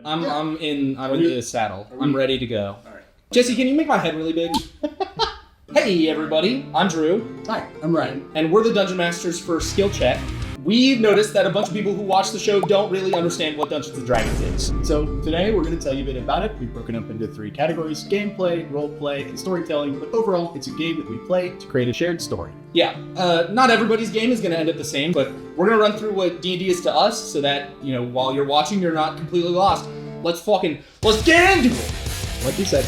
I'm in the saddle. I'm ready to go. All right. Jesse, can you make my head really big? Hey everybody, I'm Drew. Hi, I'm Ryan. And we're the Dungeon Masters for Skill Check. We've noticed that a bunch of people who watch the show don't really understand what Dungeons & Dragons is. So today we're going to tell you a bit about it. We've broken up into 3 categories: gameplay, roleplay, and storytelling. But overall, it's a game that we play to create a shared story. Yeah, not everybody's game is going to end up the same, but we're going to run through what D&D is to us so that, while you're watching, you're not completely lost. Let's get into it! Like you said.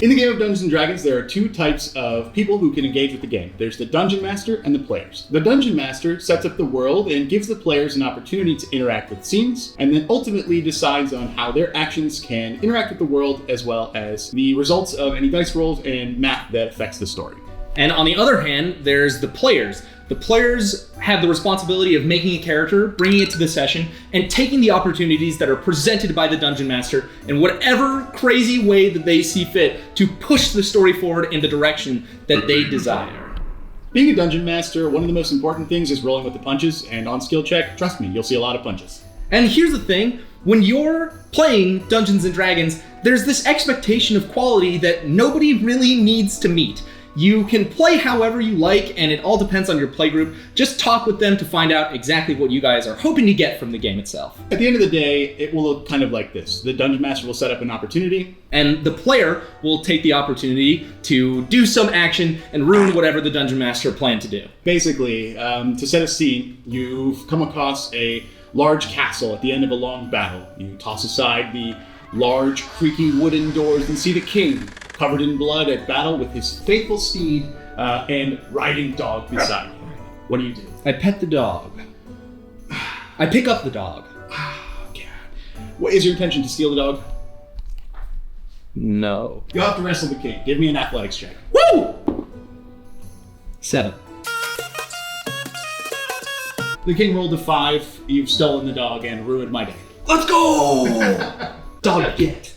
In the game of Dungeons & Dragons, there are 2 types of people who can engage with the game. There's the Dungeon Master and the players. The Dungeon Master sets up the world and gives the players an opportunity to interact with scenes, and then ultimately decides on how their actions can interact with the world, as well as the results of any dice rolls and math that affects the story. And on the other hand, there's the players. The players have the responsibility of making a character, bringing it to the session, and taking the opportunities that are presented by the Dungeon Master in whatever crazy way that they see fit to push the story forward in the direction that they desire. Being a Dungeon Master, one of the most important things is rolling with the punches, and on Skill Check, trust me, you'll see a lot of punches. And here's the thing, when you're playing Dungeons & Dragons, there's this expectation of quality that nobody really needs to meet. You can play however you like, and it all depends on your playgroup. Just talk with them to find out exactly what you guys are hoping to get from the game itself. At the end of the day, it will look kind of like this. The Dungeon Master will set up an opportunity, and the player will take the opportunity to do some action and ruin whatever the Dungeon Master planned to do. Basically, to set a scene, you've come across a large castle at the end of a long battle. You toss aside the large, creaky wooden doors and see the king, covered in blood, at battle with his faithful steed and riding dog beside him. What do? I pet the dog. I pick up the dog. Oh, God. What is your intention, to steal the dog? No. You'll have to wrestle the king. Give me an athletics check. Woo! 7. The king rolled a 5. You've stolen the dog and ruined my day. Let's go! Dog get.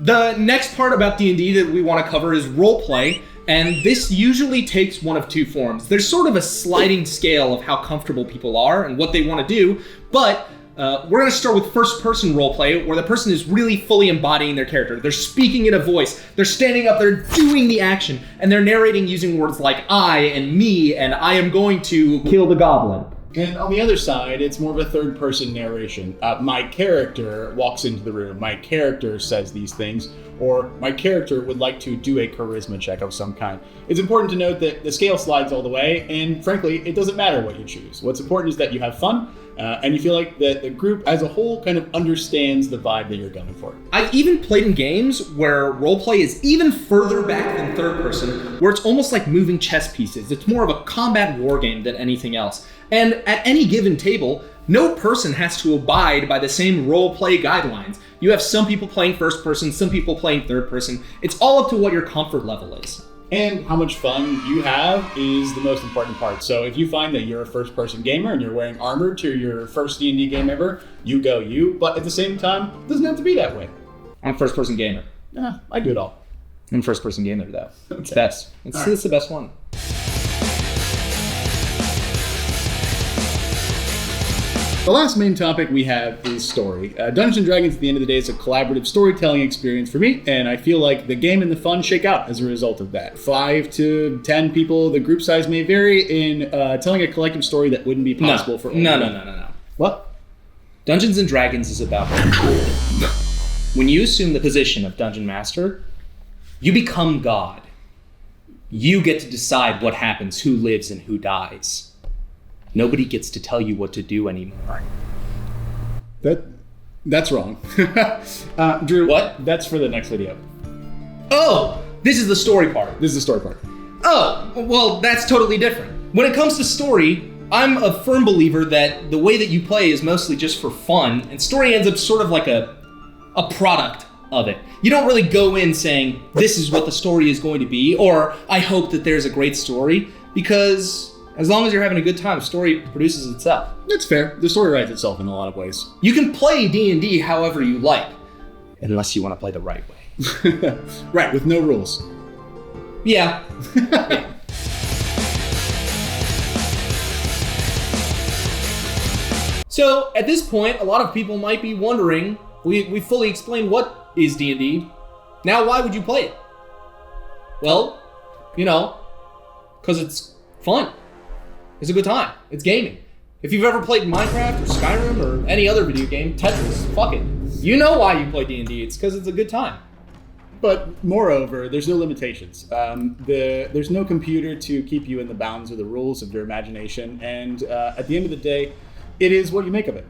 The next part about D&D that we want to cover is roleplay, and this usually takes one of 2 forms. There's sort of a sliding scale of how comfortable people are and what they want to do, but we're going to start with first-person roleplay, where the person is really fully embodying their character. They're speaking in a voice, they're standing up, they're doing the action, and they're narrating using words like I and me and I am going to kill the goblin. And on the other side, it's more of a third-person narration. My character walks into the room, my character says these things, or my character would like to do a charisma check of some kind. It's important to note that the scale slides all the way, and frankly, it doesn't matter what you choose. What's important is that you have fun, and you feel like that the group as a whole kind of understands the vibe that you're going for. I've even played in games where roleplay is even further back than third person, where it's almost like moving chess pieces. It's more of a combat war game than anything else. And at any given table, no person has to abide by the same roleplay guidelines. You have some people playing first person, some people playing third person. It's all up to what your comfort level is. And how much fun you have is the most important part. So if you find that you're a first-person gamer and you're wearing armor to your first D&D game ever, you go you. But at the same time, it doesn't have to be that way. I'm a first-person gamer. I do it all. I'm a first-person gamer, though. Okay. It's best. It's the best one. The last main topic we have is story. Dungeons & Dragons, at the end of the day, is a collaborative storytelling experience for me, and I feel like the game and the fun shake out as a result of that. 5 to 10 people, the group size may vary in telling a collective story that wouldn't be possible for only. No. What? Dungeons & Dragons is about control. When you assume the position of Dungeon Master, you become God. You get to decide what happens, who lives and who dies. Nobody gets to tell you what to do anymore. That's wrong. Drew, what? That's for the next video. Oh, this is the story part. This is the story part. Oh, well, that's totally different. When it comes to story, I'm a firm believer that the way that you play is mostly just for fun, and story ends up sort of like a product of it. You don't really go in saying, this is what the story is going to be, or I hope that there's a great story, because as long as you're having a good time, the story produces itself. That's fair. The story writes itself in a lot of ways. You can play D&D however you like, unless you want to play the right way. Right, with no rules. Yeah. So at this point, a lot of people might be wondering, we fully explained what is D&D. Now why would you play it? Well, because it's fun. It's a good time. It's gaming. If you've ever played Minecraft or Skyrim or any other video game, Tetris, fuck it. You know why you play D&D. It's because it's a good time. But moreover, there's no limitations. There's no computer to keep you in the bounds of the rules of your imagination. And at the end of the day, it is what you make of it.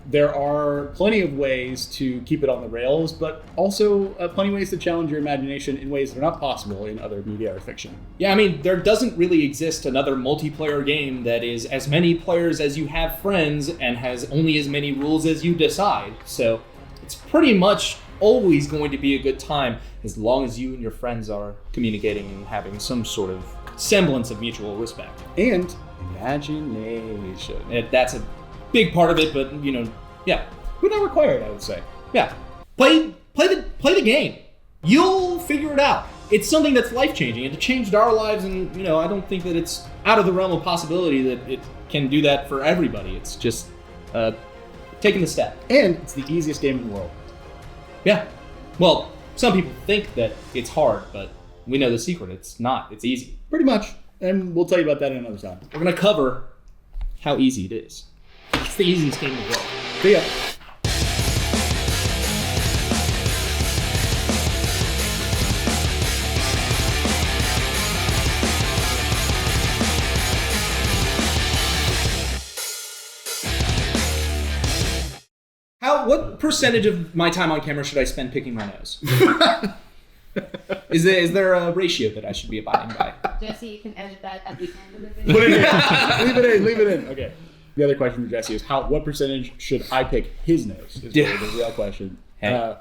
There are plenty of ways to keep it on the rails, but also plenty of ways to challenge your imagination in ways that are not possible in other media or fiction. Yeah, I mean, there doesn't really exist another multiplayer game that is as many players as you have friends and has only as many rules as you decide. So it's pretty much always going to be a good time as long as you and your friends are communicating and having some sort of semblance of mutual respect. And imagination. That's a big part of it, but yeah. But not required, I would say. Yeah. Play the game. You'll figure it out. It's something that's life-changing, and it changed our lives, and I don't think that it's out of the realm of possibility that it can do that for everybody. It's just taking the step. And it's the easiest game in the world. Yeah. Well, some people think that it's hard, but we know the secret. It's not. It's easy. Pretty much. And we'll tell you about that another time. We're going to cover how easy it is. It's the easiest game in the world. See ya. What percentage of my time on camera should I spend picking my nose? Is there a ratio that I should be abiding by? Jesse, you can edit that at the end of the video. Put it in. Leave it in. Okay. The other question for Jesse is what percentage should I pick his nose? Is the real question. Hey.